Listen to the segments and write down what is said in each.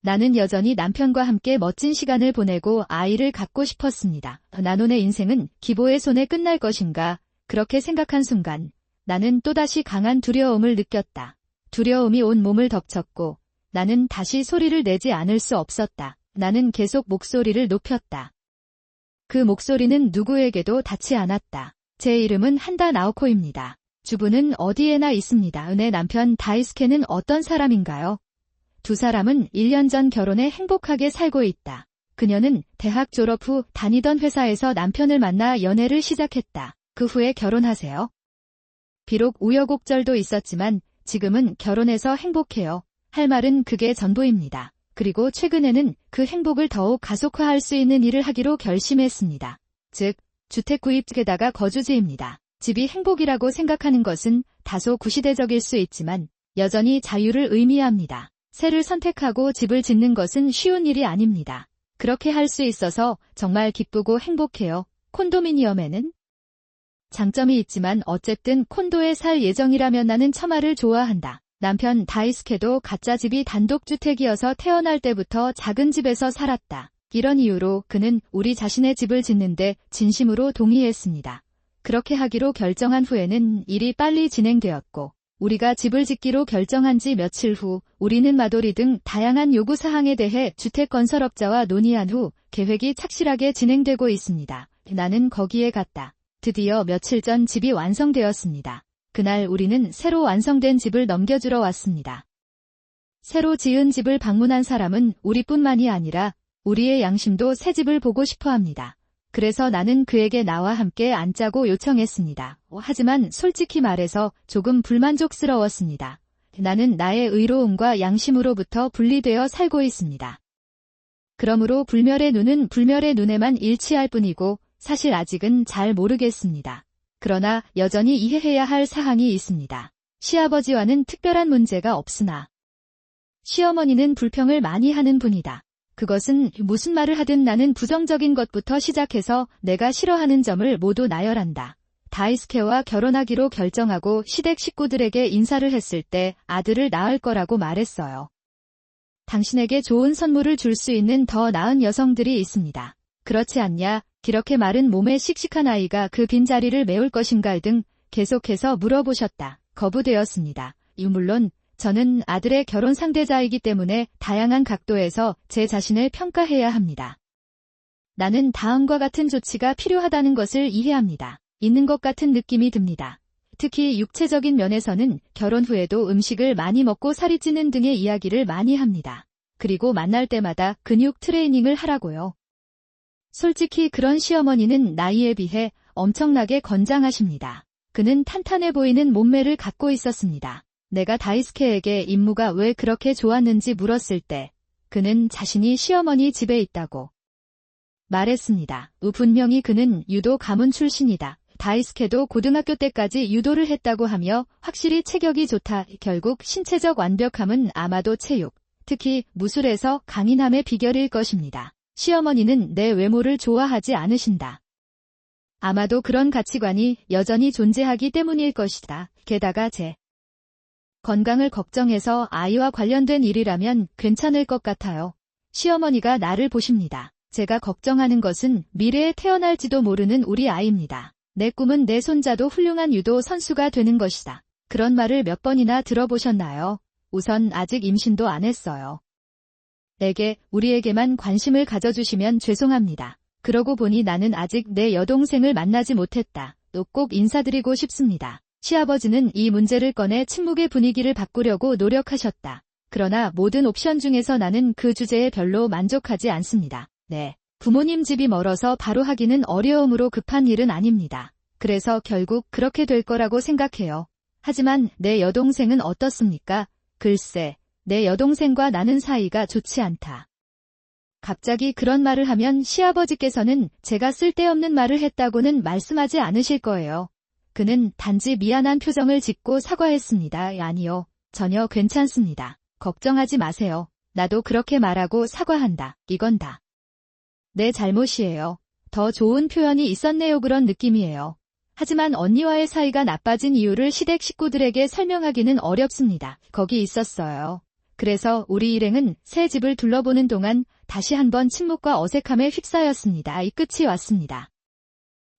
나는 여전히 남편과 함께 멋진 시간을 보내고 아이를 갖고 싶었습니다. 나논의 인생은 기보의 손에 끝날 것인가? 그렇게 생각한 순간 나는 또다시 강한 두려움을 느꼈다. 두려움이 온 몸을 덮쳤고 나는 다시 소리를 내지 않을 수 없었다. 나는 계속 목소리를 높였다. 그 목소리는 누구에게도 닿지 않았다. 제 이름은 한다 나오코입니다. 주부는 어디에나 있습니다. 내 남편 다이스케는 어떤 사람인가요? 두 사람은 1년 전 결혼해 행복하게 살고 있다. 그녀는 대학 졸업 후 다니던 회사에서 남편을 만나 연애를 시작했다. 그 후에 결혼하세요. 비록 우여곡절도 있었지만 지금은 결혼해서 행복해요. 할 말은 그게 전부입니다. 그리고 최근에는 그 행복을 더욱 가속화할 수 있는 일을 하기로 결심했습니다. 즉, 주택 구입 게다가 거주지입니다. 집이 행복이라고 생각하는 것은 다소 구시대적일 수 있지만 여전히 자유를 의미합니다. 새를 선택하고 집을 짓는 것은 쉬운 일이 아닙니다. 그렇게 할 수 있어서 정말 기쁘고 행복해요. 콘도미니엄에는 장점이 있지만 어쨌든 콘도에 살 예정이라면 나는 처마를 좋아한다. 남편 다이스케도 가짜 집이 단독주택이어서 태어날 때부터 작은 집에서 살았다. 이런 이유로 그는 우리 자신의 집을 짓는데 진심으로 동의했습니다. 그렇게 하기로 결정한 후에는 일이 빨리 진행되었고 우리가 집을 짓기로 결정한 지 며칠 후 우리는 마돌이 등 다양한 요구사항에 대해 주택건설업자와 논의한 후 계획이 착실하게 진행되고 있습니다. 나는 거기에 갔다. 드디어 며칠 전 집이 완성되었습니다. 그날 우리는 새로 완성된 집을 넘겨주러 왔습니다. 새로 지은 집을 방문한 사람은 우리뿐만이 아니라 우리의 양심도 새 집을 보고 싶어 합니다. 그래서 나는 그에게 나와 함께 앉자고 요청했습니다. 하지만 솔직히 말해서 조금 불만족스러웠습니다. 나는 나의 의로움과 양심으로부터 분리되어 살고 있습니다. 그러므로 불멸의 눈은 불멸의 눈에만 일치할 뿐이고 사실 아직은 잘 모르겠습니다. 그러나 여전히 이해해야 할 사항이 있습니다. 시아버지와는 특별한 문제가 없으나 시어머니는 불평을 많이 하는 분이다. 그것은 무슨 말을 하든 나는 부정적인 것부터 시작해서 내가 싫어하는 점을 모두 나열한다. 다이스케와 결혼하기로 결정하고 시댁 식구들에게 인사를 했을 때 아들을 낳을 거라고 말했어요. 당신에게 좋은 선물을 줄 수 있는 더 나은 여성들이 있습니다. 그렇지 않냐? 그렇게 마른 몸에 씩씩한 아이가 그 빈자리를 메울 것인가 등 계속해서 물어보셨다. 거부되었습니다. 물론 저는 아들의 결혼 상대자이기 때문에 다양한 각도에서 제 자신을 평가해야 합니다. 나는 다음과 같은 조치가 필요하다는 것을 이해합니다. 있는 것 같은 느낌이 듭니다. 특히 육체적인 면에서는 결혼 후에도 음식을 많이 먹고 살이 찌는 등의 이야기를 많이 합니다. 그리고 만날 때마다 근육 트레이닝을 하라고요. 솔직히 그런 시어머니는 나이에 비해 엄청나게 건장하십니다. 그는 탄탄해 보이는 몸매를 갖고 있었습니다. 내가 다이스케에게 임무가 왜 그렇게 좋았는지 물었을 때 그는 자신이 시어머니 집에 있다고 말했습니다. 분명히 그는 유도 가문 출신이다. 다이스케도 고등학교 때까지 유도를 했다고 하며 확실히 체격이 좋다. 결국 신체적 완벽함은 아마도 체육, 특히 무술에서 강인함의 비결일 것입니다. 시어머니는 내 외모를 좋아하지 않으신다. 아마도 그런 가치관이 여전히 존재하기 때문일 것이다. 게다가 제 건강을 걱정해서 아이와 관련된 일이라면 괜찮을 것 같아요. 시어머니가 나를 보십니다. 제가 걱정하는 것은 미래에 태어날지도 모르는 우리 아이입니다. 내 꿈은 내 손자도 훌륭한 유도 선수가 되는 것이다. 그런 말을 몇 번이나 들어보셨나요? 우선 아직 임신도 안 했어요. 우리에게만 관심을 가져주시면 죄송합니다. 그러고 보니 나는 아직 내 여동생을 만나지 못했다. 또 꼭 인사드리고 싶습니다. 시아버지는 이 문제를 꺼내 침묵의 분위기를 바꾸려고 노력하셨다. 그러나 모든 옵션 중에서 나는 그 주제에 별로 만족하지 않습니다. 네. 부모님 집이 멀어서 바로 하기는 어려움으로 급한 일은 아닙니다. 그래서 결국 그렇게 될 거라고 생각해요. 하지만 내 여동생은 어떻습니까? 글쎄, 내 여동생과 나는 사이가 좋지 않다. 갑자기 그런 말을 하면 시아버지께서는 제가 쓸데없는 말을 했다고는 말씀하지 않으실 거예요. 그는 단지 미안한 표정을 짓고 사과했습니다. 아니요, 전혀 괜찮습니다. 걱정하지 마세요. 나도 그렇게 말하고 사과한다. 이건 다 내 잘못이에요. 더 좋은 표현이 있었네요. 그런 느낌이에요. 하지만 언니와의 사이가 나빠진 이유를 시댁 식구들에게 설명하기는 어렵습니다. 거기 있었어요. 그래서 우리 일행은 새 집을 둘러보는 동안 다시 한번 침묵과 어색함에 휩싸였습니다. 이 끝이 왔습니다.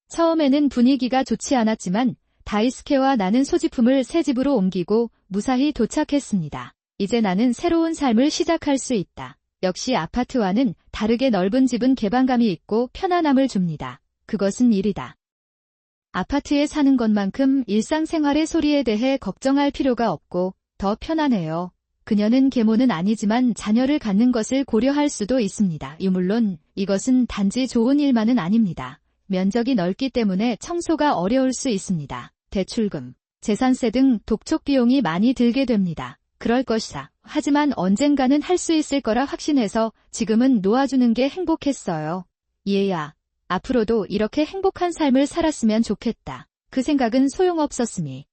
처음에는 분위기가 좋지 않았지만 다이스케와 나는 소지품을 새 집으로 옮기고 무사히 도착했습니다. 이제 나는 새로운 삶을 시작할 수 있다. 역시 아파트와는 다르게 넓은 집은 개방감이 있고 편안함을 줍니다. 그것은 일이다. 아파트에 사는 것만큼 일상생활의 소리에 대해 걱정할 필요가 없고 더 편안해요. 그녀는 계모는 아니지만 자녀를 갖는 것을 고려할 수도 있습니다. 물론 이것은 단지 좋은 일만은 아닙니다. 면적이 넓기 때문에 청소가 어려울 수 있습니다. 대출금, 재산세 등 독촉 비용이 많이 들게 됩니다. 그럴 것이다. 하지만 언젠가는 할 수 있을 거라 확신해서 지금은 놓아주는 게 행복했어요. 얘야, 앞으로도 이렇게 행복한 삶을 살았으면 좋겠다. 그 생각은 소용없었음이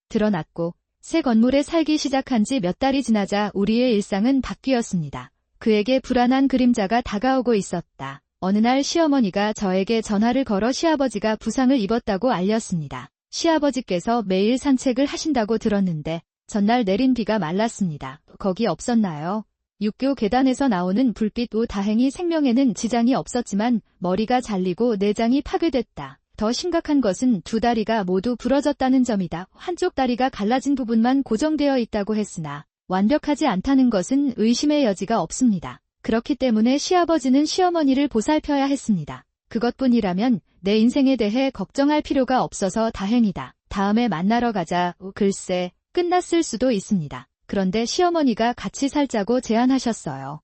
드러났고 새 건물에 살기 시작한 지 몇 달이 지나자 우리의 일상은 바뀌었습니다. 그에게 불안한 그림자가 다가오고 있었다. 어느 날 시어머니가 저에게 전화를 걸어 시아버지가 부상을 입었다고 알렸습니다. 시아버지께서 매일 산책을 하신다고 들었는데 전날 내린 비가 말랐습니다. 거기 없었나요? 육교 계단에서 나오는 불빛. 다행히 생명에는 지장이 없었지만 머리가 잘리고 내장이 파괴됐다. 더 심각한 것은 두 다리가 모두 부러졌다는 점이다. 한쪽 다리가 갈라진 부분만 고정되어 있다고 했으나 완벽하지 않다는 것은 의심의 여지가 없습니다. 그렇기 때문에 시아버지는 시어머니를 보살펴야 했습니다. 그것뿐이라면 내 인생에 대해 걱정할 필요가 없어서 다행이다. 다음에 만나러 가자. 글쎄, 끝났을 수도 있습니다. 그런데 시어머니가 같이 살자고 제안하셨어요.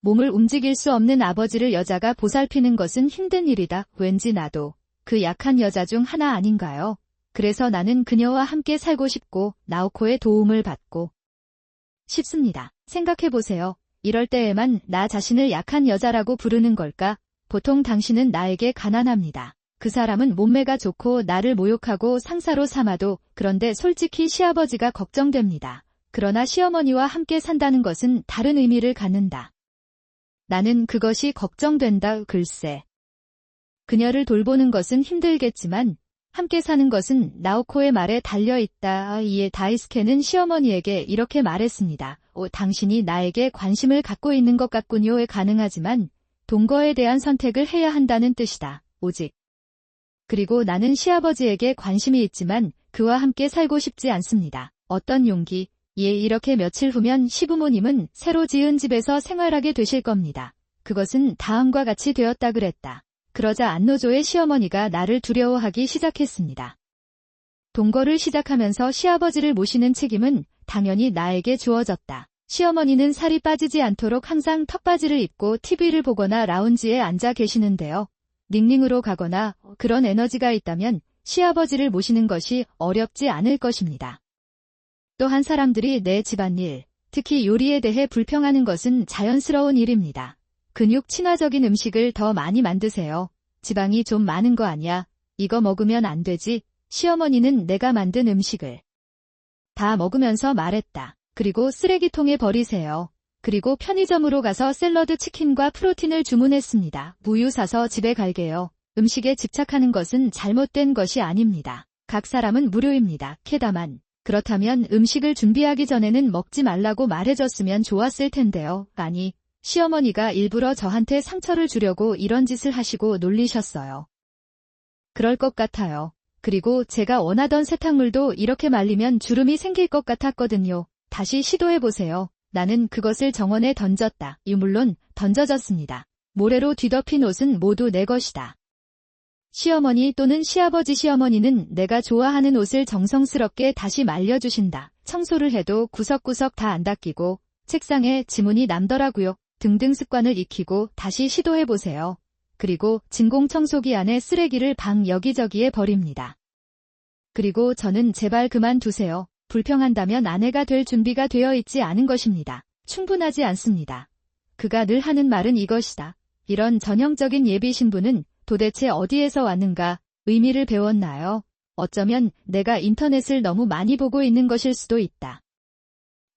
몸을 움직일 수 없는 아버지를 여자가 보살피는 것은 힘든 일이다. 왠지 나도 그 약한 여자 중 하나 아닌가요? 그래서 나는 그녀와 함께 살고 싶고 나오코의 도움을 받고 싶습니다. 생각해보세요. 이럴 때에만 나 자신을 약한 여자라고 부르는 걸까? 보통 당신은 나에게 가난합니다. 그 사람은 몸매가 좋고 나를 모욕하고 상사로 삼아도 그런데 솔직히 시아버지가 걱정됩니다. 그러나 시어머니와 함께 산다는 것은 다른 의미를 갖는다. 나는 그것이 걱정된다. 글쎄. 그녀를 돌보는 것은 힘들겠지만 함께 사는 것은 나오코의 말에 달려있다. 이에 다이스케는 시어머니에게 이렇게 말했습니다. 당신이 나에게 관심을 갖고 있는 것 같군요. 가능하지만 동거에 대한 선택을 해야 한다는 뜻이다. 오직. 그리고 나는 시아버지에게 관심이 있지만 그와 함께 살고 싶지 않습니다. 어떤 용기. 이렇게 며칠 후면 시부모님은 새로 지은 집에서 생활하게 되실 겁니다. 그것은 다음과 같이 되었다 그랬다. 그러자 안노조의 시어머니가 나를 두려워하기 시작했습니다. 동거를 시작하면서 시아버지를 모시는 책임은 당연히 나에게 주어졌다. 시어머니는 살이 빠지지 않도록 항상 턱바지를 입고 TV를 보거나 라운지에 앉아 계시는데요. 닝닝으로 가거나 그런 에너지가 있다면 시아버지를 모시는 것이 어렵지 않을 것입니다. 또한 사람들이 내 집안일, 특히 요리에 대해 불평하는 것은 자연스러운 일입니다. 근육 친화적인 음식을 더 많이 만드세요. 지방이 좀 많은 거 아니야? 이거 먹으면 안 되지? 시어머니는 내가 만든 음식을 다 먹으면서 말했다. 그리고 쓰레기통에 버리세요. 그리고 편의점으로 가서 샐러드 치킨과 프로틴을 주문했습니다. 우유 사서 집에 갈게요. 음식에 집착하는 것은 잘못된 것이 아닙니다. 각 사람은 무료입니다. 캐다만 그렇다면 음식을 준비하기 전에는 먹지 말라고 말해줬으면 좋았을 텐데요. 아니, 시어머니가 일부러 저한테 상처를 주려고 이런 짓을 하시고 놀리셨어요. 그럴 것 같아요. 그리고 제가 원하던 세탁물도 이렇게 말리면 주름이 생길 것 같았거든요. 다시 시도해보세요. 나는 그것을 정원에 던졌다. 물론 던져졌습니다. 모래로 뒤덮인 옷은 모두 내 것이다. 시어머니 또는 시아버지 시어머니는 내가 좋아하는 옷을 정성스럽게 다시 말려주신다. 청소를 해도 구석구석 다 안 닦이고 책상에 지문이 남더라고요. 등등 습관을 익히고 다시 시도해보세요. 그리고 진공청소기 안에 쓰레기를 방 여기저기에 버립니다. 그리고 저는 제발 그만두세요. 불평한다면 아내가 될 준비가 되어 있지 않은 것입니다. 충분하지 않습니다. 그가 늘 하는 말은 이것이다. 이런 전형적인 예비 신부는 도대체 어디에서 왔는가? 의미를 배웠나요? 어쩌면 내가 인터넷을 너무 많이 보고 있는 것일 수도 있다.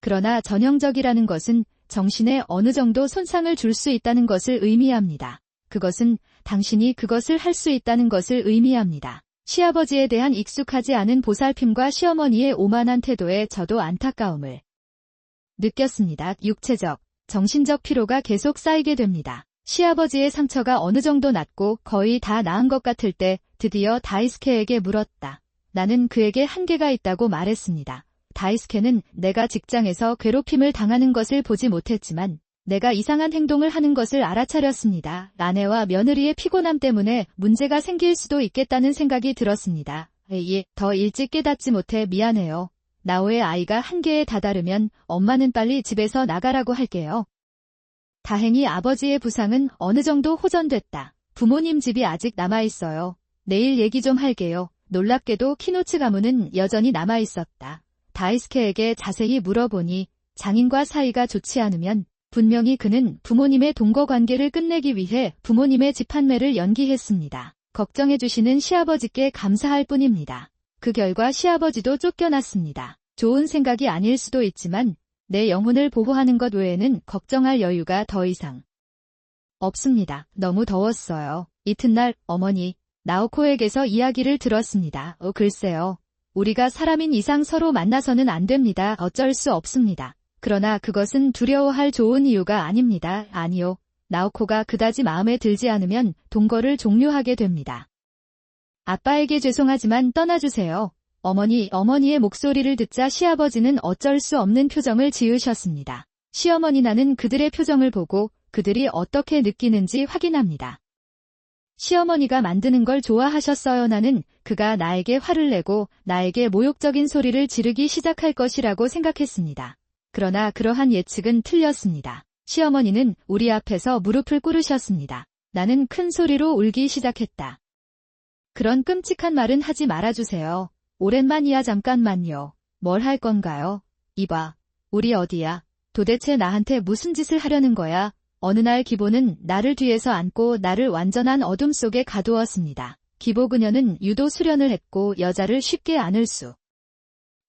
그러나 전형적이라는 것은 정신에 어느 정도 손상을 줄 수 있다는 것을 의미합니다. 그것은 당신이 그것을 할 수 있다는 것을 의미합니다. 시아버지에 대한 익숙하지 않은 보살핌과 시어머니의 오만한 태도에 저도 안타까움을 느꼈습니다. 육체적, 정신적 피로가 계속 쌓이게 됩니다. 시아버지의 상처가 어느 정도 낫고 거의 다 나은 것 같을 때 드디어 다이스케에게 물었다. 나는 그에게 한계가 있다고 말했습니다. 다이스케는 내가 직장에서 괴롭힘을 당하는 것을 보지 못했지만 내가 이상한 행동을 하는 것을 알아차렸습니다. 아내와 며느리의 피곤함 때문에 문제가 생길 수도 있겠다는 생각이 들었습니다. 더 일찍 깨닫지 못해 미안해요. 나오의 아이가 한계에 다다르면 엄마는 빨리 집에서 나가라고 할게요. 다행히 아버지의 부상은 어느 정도 호전됐다. 부모님 집이 아직 남아있어요. 내일 얘기 좀 할게요. 놀랍게도 키노츠 가문은 여전히 남아있었다. 다이스케에게 자세히 물어보니 장인과 사이가 좋지 않으면 분명히 그는 부모님의 동거 관계를 끝내기 위해 부모님의 집 판매를 연기했습니다. 걱정해주시는 시아버지께 감사할 뿐입니다. 그 결과 시아버지도 쫓겨났습니다. 좋은 생각이 아닐 수도 있지만 내 영혼을 보호하는 것 외에는 걱정할 여유가 더 이상 없습니다. 너무 더웠어요. 이튿날 어머니, 나오코에게서 이야기를 들었습니다. 글쎄요. 우리가 사람인 이상 서로 만나서는 안 됩니다. 어쩔 수 없습니다. 그러나 그것은 두려워할 좋은 이유가 아닙니다. 아니요. 나오코가 그다지 마음에 들지 않으면 동거를 종료하게 됩니다. 아빠에게 죄송하지만 떠나주세요. 어머니의 목소리를 듣자 시아버지는 어쩔 수 없는 표정을 지으셨습니다. 시어머니 나는 그들의 표정을 보고 그들이 어떻게 느끼는지 확인합니다. 시어머니가 만드는 걸 좋아하셨어요. 나는 그가 나에게 화를 내고 나에게 모욕적인 소리를 지르기 시작할 것이라고 생각했습니다. 그러나 그러한 예측은 틀렸습니다. 시어머니는 우리 앞에서 무릎을 꿇으셨습니다. 나는 큰 소리로 울기 시작했다. 그런 끔찍한 말은 하지 말아주세요. 오랜만이야. 잠깐만요. 뭘 할 건가요? 이봐. 우리 어디야? 도대체 나한테 무슨 짓을 하려는 거야? 어느 날 기보는 나를 뒤에서 안고 나를 완전한 어둠 속에 가두었습니다. 기보 그녀는 유도 수련을 했고 여자를 쉽게 안을 수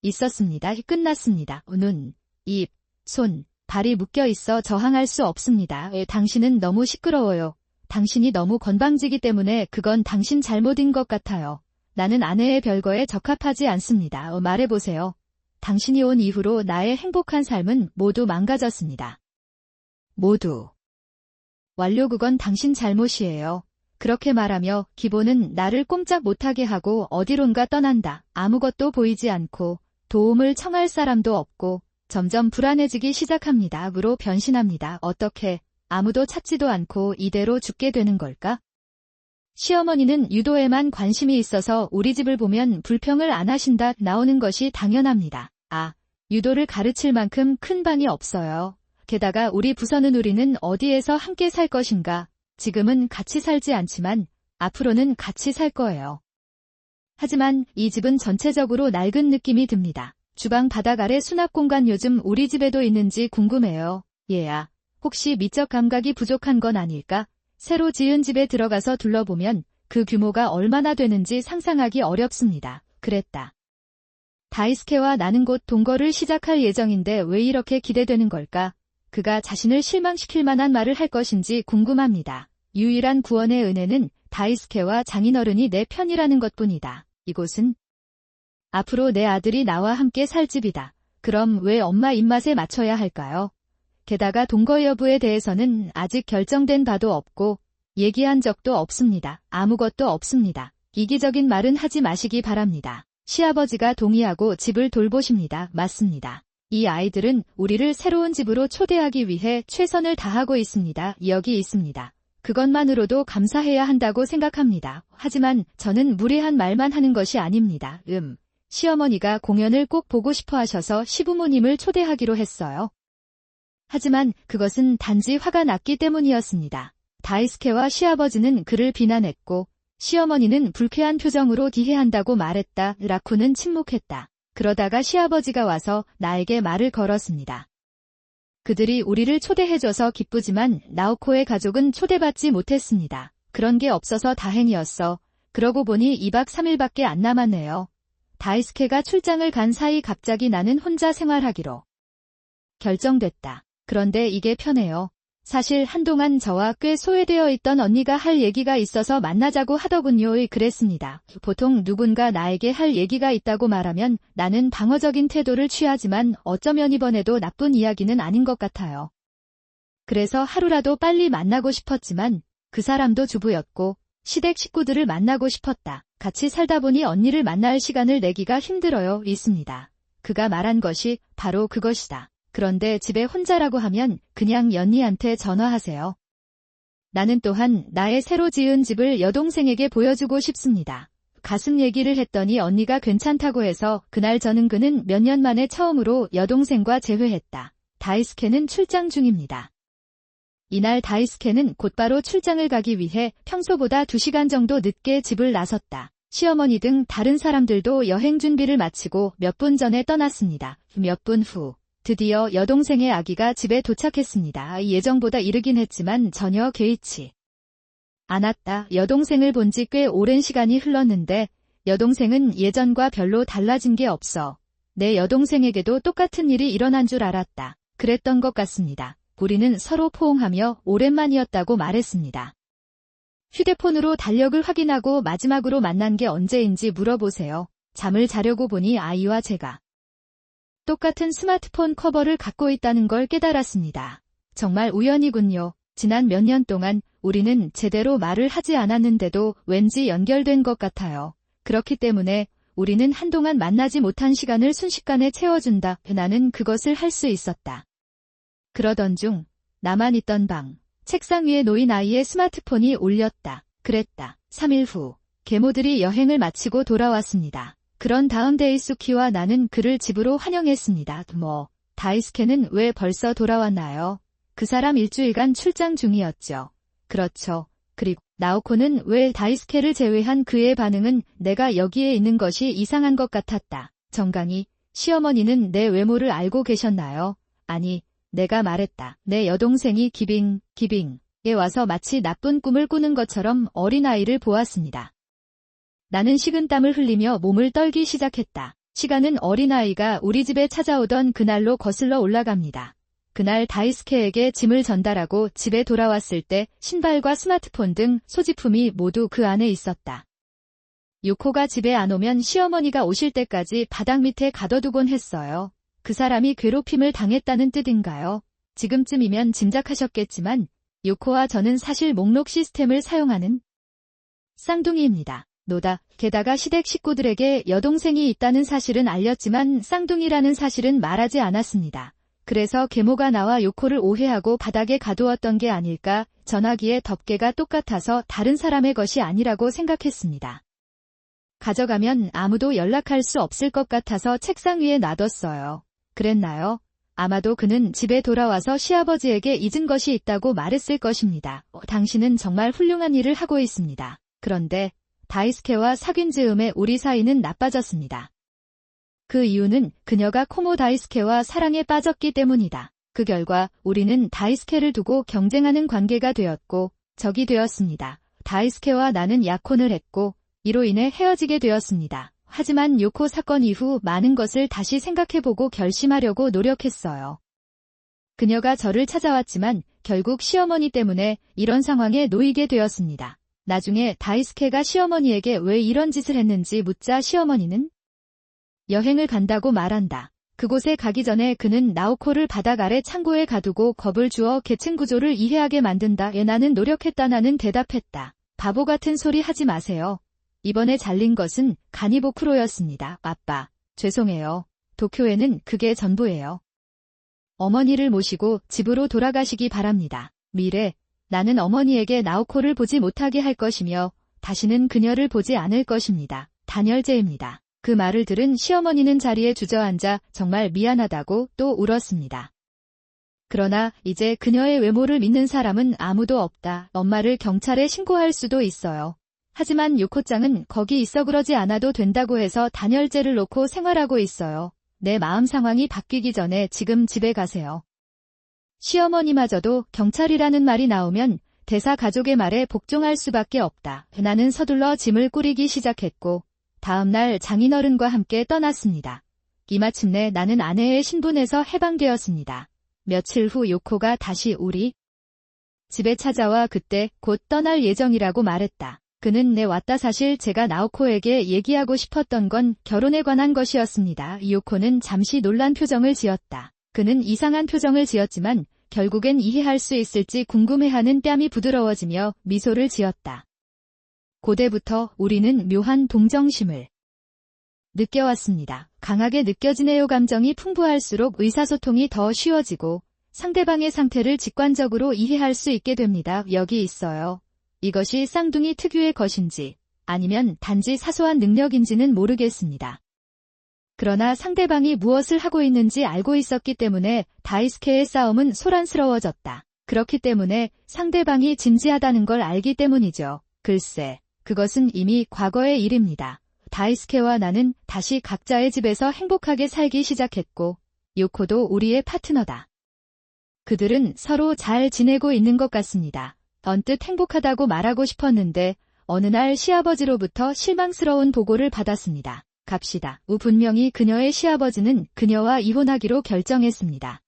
있었습니다. 끝났습니다. 눈, 입, 손, 발이 묶여 있어 저항할 수 없습니다. 당신은 너무 시끄러워요. 당신이 너무 건방지기 때문에 그건 당신 잘못인 것 같아요. 나는 아내의 별거에 적합하지 않습니다. 말해보세요. 당신이 온 이후로 나의 행복한 삶은 모두 망가졌습니다. 모두. 완료. 그건 당신 잘못이에요. 그렇게 말하며 기보는 나를 꼼짝 못하게 하고 어디론가 떠난다. 아무것도 보이지 않고 도움을 청할 사람도 없고 점점 불안해지기 시작합니다. 악으로 변신합니다. 어떻게 아무도 찾지도 않고 이대로 죽게 되는 걸까? 시어머니는 유도에만 관심이 있어서 우리 집을 보면 불평을 안 하신다. 나오는 것이 당연합니다. 유도를 가르칠 만큼 큰 방이 없어요. 게다가 우리 부서는 우리는 어디에서 함께 살 것인가? 지금은 같이 살지 않지만 앞으로는 같이 살 거예요. 하지만 이 집은 전체적으로 낡은 느낌이 듭니다. 주방 바닥 아래 수납 공간 요즘 우리 집에도 있는지 궁금해요. 얘야, 혹시 미적 감각이 부족한 건 아닐까? 새로 지은 집에 들어가서 둘러보면 그 규모가 얼마나 되는지 상상하기 어렵습니다. 그랬다. 다이스케와 나는 곧 동거를 시작할 예정인데 왜 이렇게 기대되는 걸까? 그가 자신을 실망시킬 만한 말을 할 것인지 궁금합니다. 유일한 구원의 은혜는 다이스케와 장인어른이 내 편이라는 것뿐이다. 이곳은 앞으로 내 아들이 나와 함께 살 집이다. 그럼 왜 엄마 입맛에 맞춰야 할까요? 게다가 동거 여부에 대해서는 아직 결정된 바도 없고 얘기한 적도 없습니다. 아무것도 없습니다. 이기적인 말은 하지 마시기 바랍니다. 시아버지가 동의하고 집을 돌보십니다. 맞습니다. 이 아이들은 우리를 새로운 집으로 초대하기 위해 최선을 다하고 있습니다. 여기 있습니다. 그것만으로도 감사해야 한다고 생각합니다. 하지만 저는 무례한 말만 하는 것이 아닙니다. 시어머니가 공연을 꼭 보고 싶어 하셔서 시부모님을 초대하기로 했어요. 하지만 그것은 단지 화가 났기 때문이었습니다. 다이스케와 시아버지는 그를 비난했고 시어머니는 불쾌한 표정으로 기해한다고 말했다. 라쿠는 침묵했다. 그러다가 시아버지가 와서 나에게 말을 걸었습니다. 그들이 우리를 초대해줘서 기쁘지만 나오코의 가족은 초대받지 못했습니다. 그런 게 없어서 다행이었어. 그러고 보니 2박 3일밖에 안 남았네요. 다이스케가 출장을 간 사이 갑자기 나는 혼자 생활하기로 결정됐다. 그런데 이게 편해요. 사실 한동안 저와 꽤 소외되어 있던 언니가 할 얘기가 있어서 만나자고 하더군요. 그랬습니다. 보통 누군가 나에게 할 얘기가 있다고 말하면 나는 방어적인 태도를 취하지만 어쩌면 이번에도 나쁜 이야기는 아닌 것 같아요. 그래서 하루라도 빨리 만나고 싶었지만 그 사람도 주부였고 시댁 식구들을 만나고 싶었다. 같이 살다 보니 언니를 만날 시간을 내기가 힘들어요. 있습니다. 그가 말한 것이 바로 그것이다. 그런데 집에 혼자라고 하면 그냥 연희한테 전화하세요. 나는 또한 나의 새로 지은 집을 여동생에게 보여주고 싶습니다. 가슴 얘기를 했더니 언니가 괜찮다고 해서 그날 저는 그는 몇 년 만에 처음으로 여동생과 재회했다. 다이스케는 출장 중입니다. 이날 다이스케는 곧바로 출장을 가기 위해 평소보다 2시간 정도 늦게 집을 나섰다. 시어머니 등 다른 사람들도 여행 준비를 마치고 몇 분 전에 떠났습니다. 몇 분 후. 드디어 여동생의 아기가 집에 도착했습니다. 예정보다 이르긴 했지만 전혀 개의치 않았다. 여동생을 본 지 꽤 오랜 시간이 흘렀는데 여동생은 예전과 별로 달라진 게 없어. 내 여동생에게도 똑같은 일이 일어난 줄 알았다. 그랬던 것 같습니다. 우리는 서로 포옹하며 오랜만이었다고 말했습니다. 휴대폰으로 달력을 확인하고 마지막으로 만난 게 언제인지 물어보세요. 잠을 자려고 보니 아이와 제가 똑같은 스마트폰 커버를 갖고 있다는 걸 깨달았습니다. 정말 우연이군요. 지난 몇 년 동안 우리는 제대로 말을 하지 않았는데도 왠지 연결된 것 같아요. 그렇기 때문에 우리는 한동안 만나지 못한 시간을 순식간에 채워준다. 나는 그것을 할 수 있었다. 그러던 중 나만 있던 방, 책상 위에 놓인 아이의 스마트폰이 울렸다. 그랬다. 3일 후 계모들이 여행을 마치고 돌아왔습니다. 그런 다음 데이수키와 나는 그를 집으로 환영했습니다. 다이스케는 왜 벌써 돌아왔나요? 그 사람 일주일간 출장 중이었죠. 그렇죠. 그리고 나오코는 왜 다이스케를 제외한 그의 반응은 내가 여기에 있는 것이 이상한 것 같았다. 정강이, 시어머니는 내 외모를 알고 계셨나요? 아니, 내가 말했다. 내 여동생이 기빙에 와서 마치 나쁜 꿈을 꾸는 것처럼 어린아이를 보았습니다. 나는 식은땀을 흘리며 몸을 떨기 시작했다. 시간은 어린아이가 우리 집에 찾아오던 그날로 거슬러 올라갑니다. 그날 다이스케에게 짐을 전달하고 집에 돌아왔을 때 신발과 스마트폰 등 소지품이 모두 그 안에 있었다. 유코가 집에 안 오면 시어머니가 오실 때까지 바닥 밑에 가둬두곤 했어요. 그 사람이 괴롭힘을 당했다는 뜻인가요? 지금쯤이면 짐작하셨겠지만 유코와 저는 사실 목록 시스템을 사용하는 쌍둥이입니다. 게다가 시댁 식구들에게 여동생이 있다는 사실은 알렸지만 쌍둥이라는 사실은 말하지 않았습니다. 그래서 계모가 나와 요코를 오해하고 바닥에 가두었던 게 아닐까. 전화기에 덮개가 똑같아서 다른 사람의 것이 아니라고 생각했습니다. 가져가면 아무도 연락할 수 없을 것 같아서 책상 위에 놔뒀어요. 그랬나요? 아마도 그는 집에 돌아와서 시아버지에게 잊은 것이 있다고 말했을 것입니다. 당신은 정말 훌륭한 일을 하고 있습니다. 그런데 다이스케와 사귄 즈음에 우리 사이는 나빠졌습니다. 그 이유는 그녀가 코모 다이스케와 사랑에 빠졌기 때문이다. 그 결과 우리는 다이스케를 두고 경쟁하는 관계가 되었고 적이 되었습니다. 다이스케와 나는 약혼을 했고 이로 인해 헤어지게 되었습니다. 하지만 요코 사건 이후 많은 것을 다시 생각해보고 결심하려고 노력했어요. 그녀가 저를 찾아왔지만 결국 시어머니 때문에 이런 상황에 놓이게 되었습니다. 나중에 다이스케가 시어머니에게 왜 이런 짓을 했는지 묻자 시어머니는 여행을 간다고 말한다. 그곳에 가기 전에 그는 나오코를 바닥 아래 창고에 가두고 겁을 주어 계층 구조를 이해하게 만든다. 나는 노력했다. 나는 대답했다. 바보 같은 소리 하지 마세요. 이번에 잘린 것은 가니보크로였습니다. 아빠, 죄송해요. 도쿄에는 그게 전부예요. 어머니를 모시고 집으로 돌아가시기 바랍니다. 미래, 나는 어머니에게 나오코를 보지 못하게 할 것이며 다시는 그녀를 보지 않을 것입니다. 단열재입니다. 그 말을 들은 시어머니는 자리에 주저앉아 정말 미안하다고 또 울었습니다. 그러나 이제 그녀의 외모를 믿는 사람은 아무도 없다. 엄마를 경찰에 신고할 수도 있어요. 하지만 요코짱은 거기 있어 그러지 않아도 된다고 해서 단열재를 놓고 생활하고 있어요. 내 마음 상황이 바뀌기 전에 지금 집에 가세요. 시어머니마저도 경찰이라는 말이 나오면 대사 가족의 말에 복종할 수밖에 없다. 나는 서둘러 짐을 꾸리기 시작했고 다음 날 장인어른과 함께 떠났습니다. 이마침내 나는 아내의 신분에서 해방되었습니다. 며칠 후 요코가 다시 우리 집에 찾아와 그때 곧 떠날 예정이라고 말했다. 그는 내 왔다 사실 제가 나오코에게 얘기하고 싶었던 건 결혼에 관한 것이었습니다. 유코는 잠시 놀란 표정을 지었다. 그는 이상한 표정을 지었지만 결국엔 이해할 수 있을지 궁금해하는 뺨이 부드러워지며 미소를 지었다. 고대부터 우리는 묘한 동정심을 느껴왔습니다. 강하게 느껴지네요. 감정이 풍부할수록 의사소통이 더 쉬워지고 상대방의 상태를 직관적으로 이해할 수 있게 됩니다. 여기 있어요. 이것이 쌍둥이 특유의 것인지 아니면 단지 사소한 능력인지는 모르겠습니다. 그러나 상대방이 무엇을 하고 있는지 알고 있었기 때문에 다이스케의 싸움은 소란스러워졌다. 그렇기 때문에 상대방이 진지하다는 걸 알기 때문이죠. 글쎄, 그것은 이미 과거의 일입니다. 다이스케와 나는 다시 각자의 집에서 행복하게 살기 시작했고 유코도 우리의 파트너다. 그들은 서로 잘 지내고 있는 것 같습니다. 언뜻 행복하다고 말하고 싶었는데 어느 날 시아버지로부터 실망스러운 보고를 받았습니다. 갑시다. 분명히 그녀의 시아버지는 그녀와 이혼하기로 결정했습니다.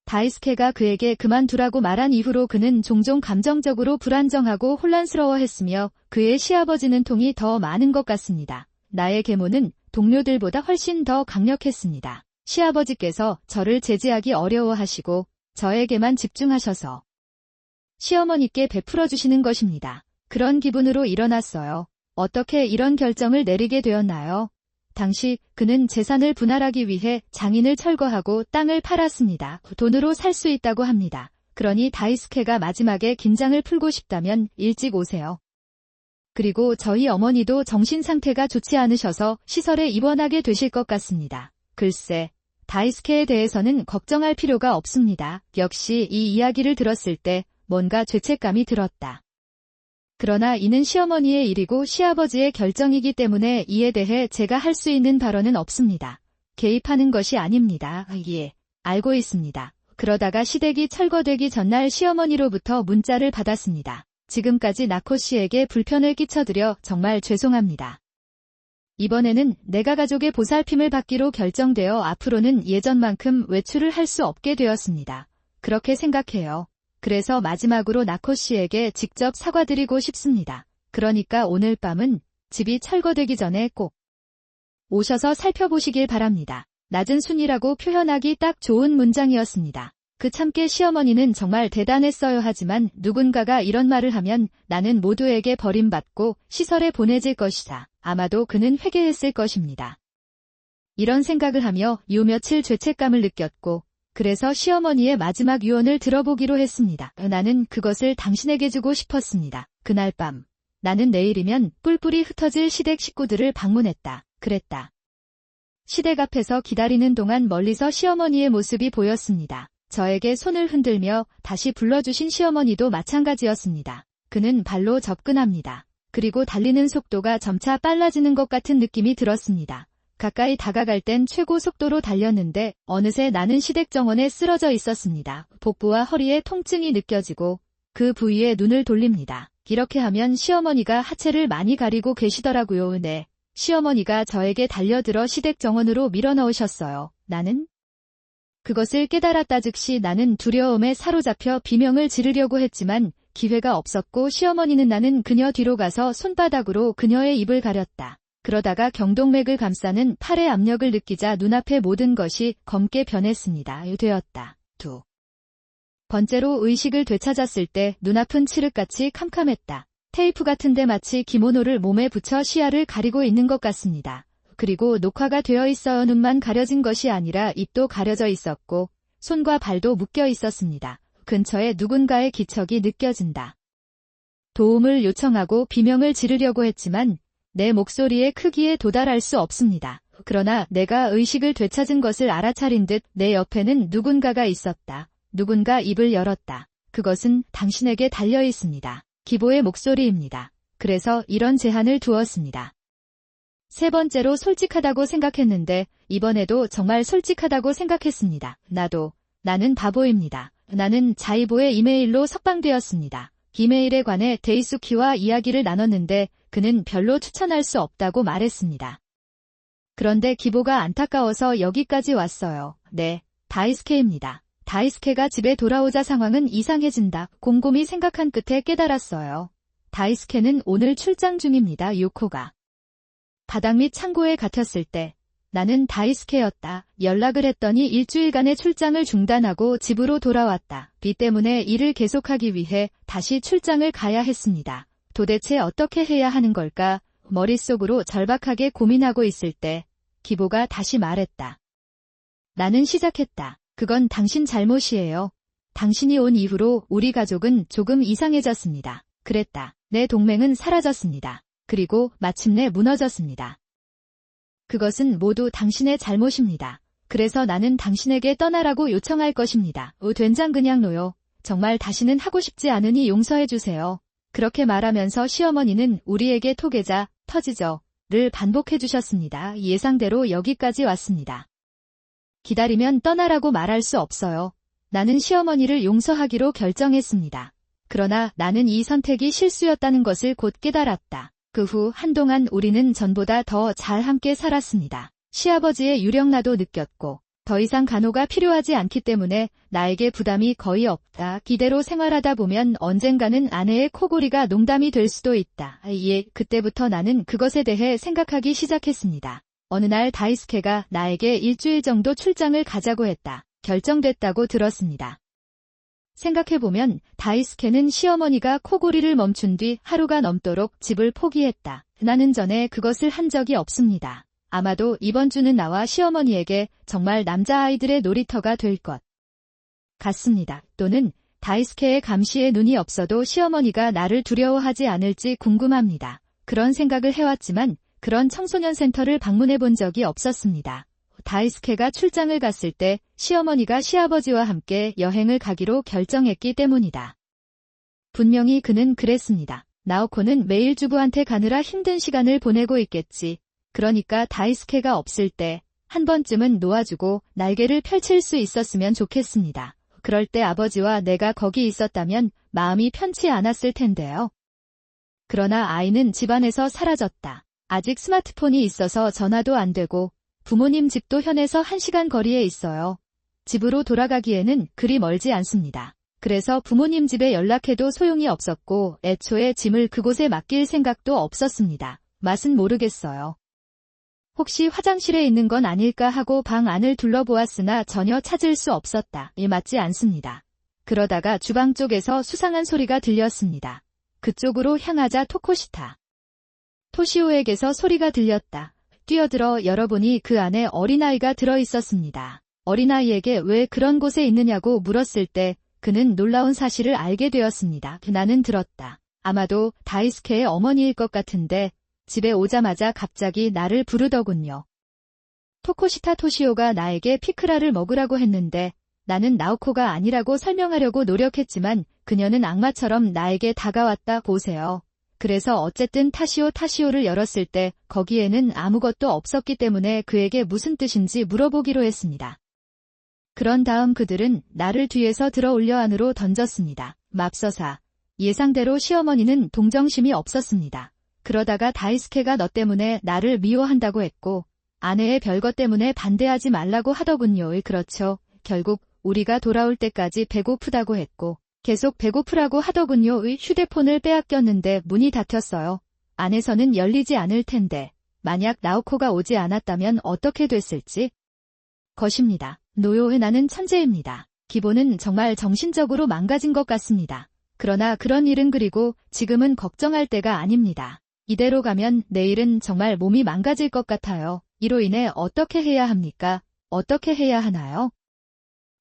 다이스케가 그에게 그만두라고 말한 이후로 그는 종종 감정적으로 불안정하고 혼란스러워했으며 그의 시아버지는 통이 더 많은 것 같습니다. 나의 계모는 동료들보다 훨씬 더 강력했습니다. 시아버지께서 저를 제지하기 어려워하시고 저에게만 집중하셔서 시어머니께 베풀어 주시는 것입니다. 그런 기분으로 일어났어요. 어떻게 이런 결정을 내리게 되었나요? 당시 그는 재산을 분할하기 위해 장인을 철거하고 땅을 팔았습니다. 돈으로 살 수 있다고 합니다. 그러니 다이스케가 마지막에 긴장을 풀고 싶다면 일찍 오세요. 그리고 저희 어머니도 정신 상태가 좋지 않으셔서 시설에 입원하게 되실 것 같습니다. 글쎄, 다이스케에 대해서는 걱정할 필요가 없습니다. 역시 이 이야기를 들었을 때 뭔가 죄책감이 들었다. 그러나 이는 시어머니의 일이고 시아버지의 결정이기 때문에 이에 대해 제가 할 수 있는 발언은 없습니다. 개입하는 것이 아닙니다. 예, 알고 있습니다. 그러다가 시댁이 철거되기 전날 시어머니로부터 문자를 받았습니다. 지금까지 나코 씨에게 불편을 끼쳐드려 정말 죄송합니다. 이번에는 내가 가족의 보살핌을 받기로 결정되어 앞으로는 예전만큼 외출을 할 수 없게 되었습니다. 그렇게 생각해요. 그래서 마지막으로 나코 씨에게 직접 사과드리고 싶습니다. 그러니까 오늘 밤은 집이 철거되기 전에 꼭 오셔서 살펴보시길 바랍니다. 낮은 순이라고 표현하기 딱 좋은 문장이었습니다. 그 참깨 시어머니는 정말 대단했어요. 하지만 누군가가 이런 말을 하면 나는 모두에게 버림받고 시설에 보내질 것이다. 아마도 그는 회개했을 것입니다. 이런 생각을 하며 요 며칠 죄책감을 느꼈고 그래서 시어머니의 마지막 유언을 들어보기로 했습니다. 나는 그것을 당신에게 주고 싶었습니다. 그날 밤 나는 내일이면 뿔뿔이 흩어질 시댁 식구들을 방문했다. 그랬다. 시댁 앞에서 기다리는 동안 멀리서 시어머니의 모습이 보였습니다. 저에게 손을 흔들며 다시 불러주신 시어머니도 마찬가지였습니다. 그는 발로 접근합니다. 그리고 달리는 속도가 점차 빨라지는 것 같은 느낌이 들었습니다. 가까이 다가갈 땐 최고 속도로 달렸는데 어느새 나는 시댁 정원에 쓰러져 있었습니다. 복부와 허리에 통증이 느껴지고 그 부위에 눈을 돌립니다. 이렇게 하면 시어머니가 하체를 많이 가리고 계시더라고요. 네. 시어머니가 저에게 달려들어 시댁 정원으로 밀어넣으셨어요. 나는 그것을 깨달았다 즉시 나는 두려움에 사로잡혀 비명을 지르려고 했지만 기회가 없었고 시어머니는 나는 그녀 뒤로 가서 손바닥으로 그녀의 입을 가렸다. 그러다가 경동맥을 감싸는 팔의 압력을 느끼자 눈앞의 모든 것이 검게 변했습니다. 되었다. 두 번째로 의식을 되찾았을 때 눈앞은 칠흑같이 캄캄했다. 테이프 같은데 마치 기모노를 몸에 붙여 시야를 가리고 있는 것 같습니다. 그리고 녹화가 되어 있어요. 눈만 가려진 것이 아니라 입도 가려져 있었고 손과 발도 묶여 있었습니다. 근처에 누군가의 기척이 느껴진다. 도움을 요청하고 비명을 지르려고 했지만 내 목소리의 크기에 도달할 수 없습니다. 그러나 내가 의식을 되찾은 것을 알아차린 듯 내 옆에는 누군가가 있었다. 누군가 입을 열었다. 그것은 당신에게 달려 있습니다. 기보의 목소리입니다. 그래서 이런 제한을 두었습니다. 세 번째로 솔직하다고 생각했는데 이번에도 정말 솔직하다고 생각했습니다. 나는 바보입니다. 나는 자이보의 이메일로 석방되었습니다. 이메일에 관해 데이수키와 이야기를 나눴는데 그는 별로 추천할 수 없다고 말했습니다. 그런데 기보가 안타까워서 여기까지 왔어요. 네, 다이스케입니다. 다이스케가 집에 돌아오자 상황은 이상해진다. 곰곰이 생각한 끝에 깨달았어요. 다이스케는 오늘 출장 중입니다. 유코가 바닥 및 창고에 갇혔을 때 나는 다이스케였다. 연락을 했더니 일주일간의 출장을 중단하고 집으로 돌아왔다. 비 때문에 일을 계속하기 위해 다시 출장을 가야 했습니다. 도대체 어떻게 해야 하는 걸까? 머릿속으로 절박하게 고민하고 있을 때 기보가 다시 말했다. 나는 시작했다. 그건 당신 잘못이에요. 당신이 온 이후로 우리 가족은 조금 이상해졌습니다. 그랬다. 내 동맹은 사라졌습니다. 그리고 마침내 무너졌습니다. 그것은 모두 당신의 잘못입니다. 그래서 나는 당신에게 떠나라고 요청할 것입니다. 된장 그냥 놓여. 정말 다시는 하고 싶지 않으니 용서해주세요. 그렇게 말하면서 시어머니는 우리에게 토계자, 터지죠?를 반복해 주셨습니다. 예상대로 여기까지 왔습니다. 기다리면 떠나라고 말할 수 없어요. 나는 시어머니를 용서하기로 결정했습니다. 그러나 나는 이 선택이 실수였다는 것을 곧 깨달았다. 그 후 한동안 우리는 전보다 더 잘 함께 살았습니다. 시아버지의 유령나도 느꼈고 더 이상 간호가 필요하지 않기 때문에 나에게 부담이 거의 없다. 이대로 생활하다 보면 언젠가는 아내의 코골이가 농담이 될 수도 있다. 그때부터 나는 그것에 대해 생각하기 시작했습니다. 어느 날 다이스케가 나에게 일주일 정도 출장을 가자고 했다. 결정됐다고 들었습니다. 생각해보면 다이스케는 시어머니가 코골이를 멈춘 뒤 하루가 넘도록 집을 포기했다. 나는 전에 그것을 한 적이 없습니다. 아마도 이번 주는 나와 시어머니에게 정말 남자아이들의 놀이터가 될 것 같습니다. 또는 다이스케의 감시에 눈이 없어도 시어머니가 나를 두려워하지 않을지 궁금합니다. 그런 생각을 해왔지만 그런 청소년 센터를 방문해 본 적이 없었습니다. 다이스케가 출장을 갔을 때 시어머니가 시아버지와 함께 여행을 가기로 결정했기 때문이다. 분명히 그는 그랬습니다. 나오코는 매일 주부한테 가느라 힘든 시간을 보내고 있겠지. 그러니까 다이스케가 없을 때 한 번쯤은 놓아주고 날개를 펼칠 수 있었으면 좋겠습니다. 그럴 때 아버지와 내가 거기 있었다면 마음이 편치 않았을 텐데요. 그러나 아이는 집안에서 사라졌다. 아직 스마트폰이 있어서 전화도 안 되고 부모님 집도 현에서 1시간 거리에 있어요. 집으로 돌아가기에는 그리 멀지 않습니다. 그래서 부모님 집에 연락해도 소용이 없었고 애초에 짐을 그곳에 맡길 생각도 없었습니다. 맛은 모르겠어요. 혹시 화장실에 있는 건 아닐까 하고 방 안을 둘러보았으나 전혀 찾을 수 없었다. 맞지 않습니다. 그러다가 주방 쪽에서 수상한 소리가 들렸습니다. 그쪽으로 향하자 토시오에게서 소리가 들렸다. 뛰어들어 열어보니 그 안에 어린아이가 들어있었습니다. 어린아이에게 왜 그런 곳에 있느냐고 물었을 때 그는 놀라운 사실을 알게 되었습니다. 나는 들었다. 아마도 다이스케의 어머니일 것 같은데 집에 오자마자 갑자기 나를 부르더군요. 토코시타 토시오가 나에게 피크라를 먹으라고 했는데 나는 나오코가 아니라고 설명하려고 노력했지만 그녀는 악마처럼 나에게 다가왔다 보세요. 그래서 어쨌든 타시오를 열었을 때 거기에는 아무것도 없었기 때문에 그에게 무슨 뜻인지 물어보기로 했습니다. 그런 다음 그들은 나를 뒤에서 들어 올려 안으로 던졌습니다. 맙서사. 예상대로 시어머니는 동정심이 없었습니다. 그러다가 다이스케가 너 때문에 나를 미워한다고 했고 아내의 별것 때문에 반대하지 말라고 하더군요. 그렇죠. 결국 우리가 돌아올 때까지 배고프다고 했고 계속 배고프라고 하더군요. 휴대폰을 빼앗겼는데 문이 닫혔어요. 안에서는 열리지 않을 텐데 만약 나오코가 오지 않았다면 어떻게 됐을지 것입니다. 노요의 나는 천재입니다. 기보는 정말 정신적으로 망가진 것 같습니다. 그러나 그런 일은 그리고 지금은 걱정할 때가 아닙니다. 이대로 가면 내일은 정말 몸이 망가질 것 같아요. 이로 인해 어떻게 해야 합니까? 어떻게 해야 하나요?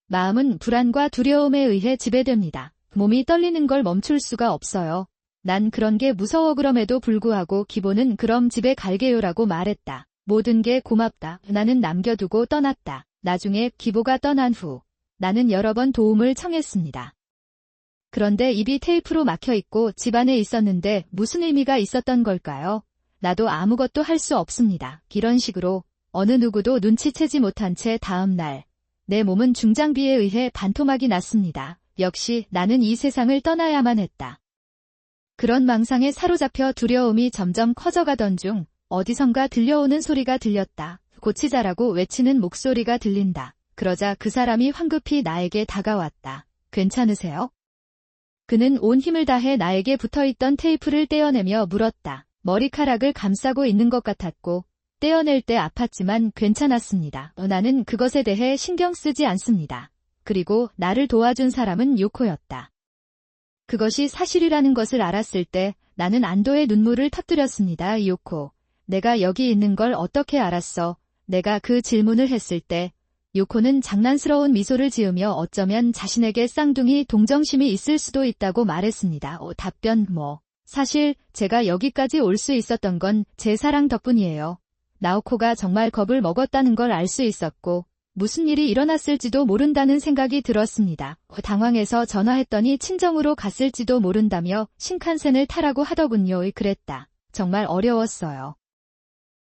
마음은 불안과 두려움에 의해 지배됩니다. 몸이 떨리는 걸 멈출 수가 없어요. 난 그런 게 무서워. 그럼에도 불구하고 기보는 그럼 집에 갈게요라고 말했다. 모든 게 고맙다. 나는 남겨두고 떠났다. 나중에 기보가 떠난 후 나는 여러 번 도움을 청했습니다. 그런데 입이 테이프로 막혀있고 집안에 있었는데 무슨 의미가 있었던 걸까요? 나도 아무것도 할 수 없습니다. 이런 식으로 어느 누구도 눈치채지 못한 채 다음 날 내 몸은 중장비에 의해 반토막이 났습니다. 역시 나는 이 세상을 떠나야만 했다. 그런 망상에 사로잡혀 두려움이 점점 커져가던 중 어디선가 들려오는 소리가 들렸다. 고치자라고 외치는 목소리가 들린다. 그러자 그 사람이 황급히 나에게 다가왔다. 괜찮으세요? 그는 온 힘을 다해 나에게 붙어있던 테이프를 떼어내며 물었다. 머리카락을 감싸고 있는 것 같았고 떼어낼 때 아팠지만 괜찮았습니다. 나는 그것에 대해 신경 쓰지 않습니다. 그리고 나를 도와준 사람은 요코였다. 그것이 사실이라는 것을 알았을 때 나는 안도의 눈물을 터뜨렸습니다. 요코, 내가 여기 있는 걸 어떻게 알았어? 내가 그 질문을 했을 때 요코는 장난스러운 미소를 지으며 어쩌면 자신에게 쌍둥이 동정심이 있을 수도 있다고 말했습니다. 답변 사실 제가 여기까지 올 수 있었던 건 제 사랑 덕분이에요. 나오코가 정말 겁을 먹었다는 걸 알 수 있었고 무슨 일이 일어났을지도 모른다는 생각이 들었습니다. 당황해서 전화했더니 친정으로 갔을지도 모른다며 신칸센을 타라고 하더군요. 그랬다. 정말 어려웠어요.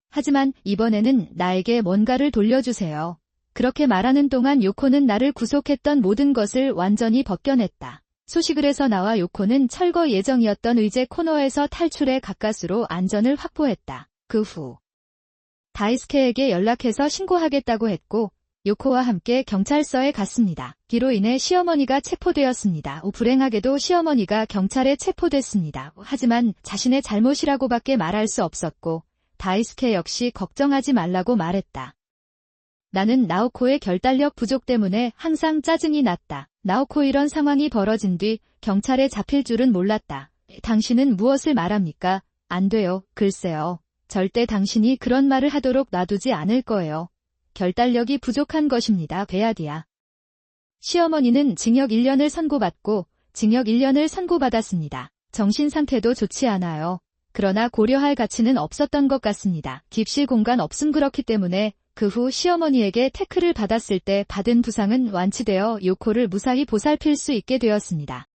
하지만 이번에는 나에게 뭔가를 돌려주세요. 그렇게 말하는 동안 요코는 나를 구속했던 모든 것을 완전히 벗겨냈다. 소식을에서 나와 요코는 철거 예정이었던 의제 코너에서 탈출해 가까스로 안전을 확보했다. 그 후 다이스케에게 연락해서 신고하겠다고 했고 요코와 함께 경찰서에 갔습니다. 이로 인해 시어머니가 체포되었습니다. 불행하게도 시어머니가 경찰에 체포됐습니다. 하지만 자신의 잘못이라고밖에 말할 수 없었고 다이스케 역시 걱정하지 말라고 말했다. 나는 나오코의 결단력 부족 때문에 항상 짜증이 났다. 나오코 이런 상황이 벌어진 뒤 경찰에 잡힐 줄은 몰랐다. 당신은 무엇을 말합니까? 안 돼요. 글쎄요. 절대 당신이 그런 말을 하도록 놔두지 않을 거예요. 결단력이 부족한 것입니다. 베아디아. 시어머니는 징역 1년을 선고받고 징역 1년을 선고받았습니다. 정신 상태도 좋지 않아요. 그러나 고려할 가치는 없었던 것 같습니다. 깁실 공간 없음 그렇기 때문에 그 후 시어머니에게 태클을 받았을 때 받은 부상은 완치되어 요코를 무사히 보살필 수 있게 되었습니다.